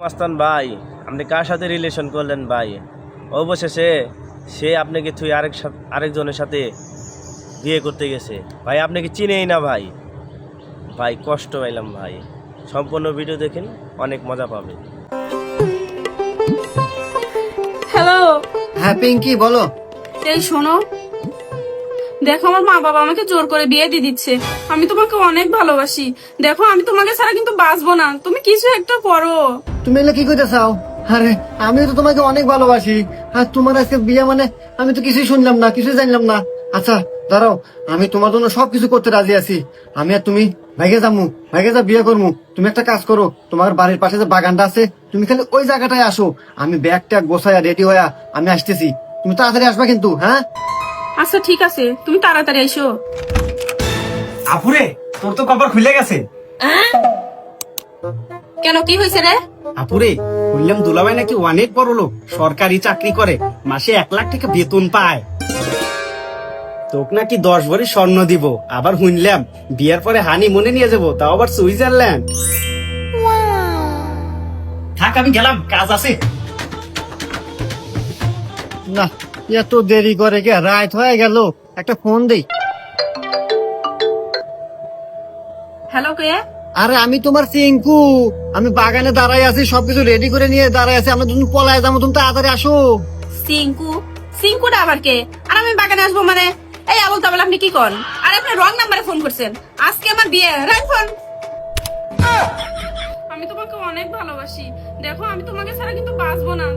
মাস্তান ভাই, আপনি কার সাথে রিলেশন করলেন ভাই? অবশেষে সে আপনাকে তুই আরেকজনের সাথে বিয়ে করতে গেছে ভাই। আপনাকে চিনেই না ভাই। ভাই কষ্ট পাইলাম ভাই। সম্পূর্ণ ভিডিও দেখেন, অনেক মজা পাবে। হ্যালো। হ্যাঁ পিঙ্কি বলো। এই শোনো, দেখো আমার মা বাবা আমাকে জোর করে বিয়ে দিয়ে দিচ্ছে। আমি তোমাকে অনেক ভালোবাসি। দেখো আমি তোমাকে ছাড়া কিন্তু বাঁচবো না, তুমি কিছু একটা করো। তুমি এগুলো কি করতে চাও? আরে আমিও তো তোমাকে অনেক ভালোবাসি। আর তোমার আজকে বিয়ে মানে আমি তো কিছুই শুনলাম না, কিছুই জানলাম না। আচ্ছা দাঁড়াও, আমি তোমার জন্য সবকিছু করতে রাজি আছি। আমি আর তুমি ভাইগে যা বিয়ে করবো। তুমি একটা কাজ করো, তোমার বাড়ির পাশে যে বাগানটা আছে তুমি খালি ওই জায়গাটায় আসো। আমি ব্যাগ ট্যাগ গোছায়া রেডি হইয়া আমি আসতেছি। তুমি তাড়াতাড়ি আসবা কিন্তু, হ্যাঁ? আচ্ছা ঠিক আছে, তুমি তাড়াতাড়ি এসো। আপুরে, তোর তো কপাল খুলে গেছে। কেন, কি হয়েছে রে? আপুরে, শুনলাম দুলাভাই নাকি অনেক বড় লোক, সরকারি চাকরি করে, মাসে 1 লাখ টাকা বেতন পায়। তোকে নাকি 10 ভরি স্বর্ণ দিব। আবার শুনলাম বিয়ার পরে হানিমুনে নিয়ে যাবো, তাও আবার সুইজারল্যান্ড। থাক আমি গেলাম, কাজ আছে। না, এত দেরি করে কে? রাত হয়ে গেল, একটা ফোন দেই। হ্যালো, কে? আরে আমি তোমার চিঙ্কু। আমি বাগানে দাঁড়াই আছি, সবকিছু রেডি করে নিয়ে দাঁড়াই আছি। আমরা দুজন পলায় যাবো, তুমি তাড়াতাড়ি আসো। সিঙ্কু? সিঙ্কুটা আবার কে? আর আমি বাগানে আসবো মানে? এই আবল তাবল আপনি কি করেন? আর আপনি রং নাম্বারে ফোন করছেন। আজকে আমার বিয়ে, রাখ ফোন। আমি তোমাকে অনেক ভালোবাসি। দেখো আমি তোমাকে ছাড়া কিন্তু বাঁচবো না।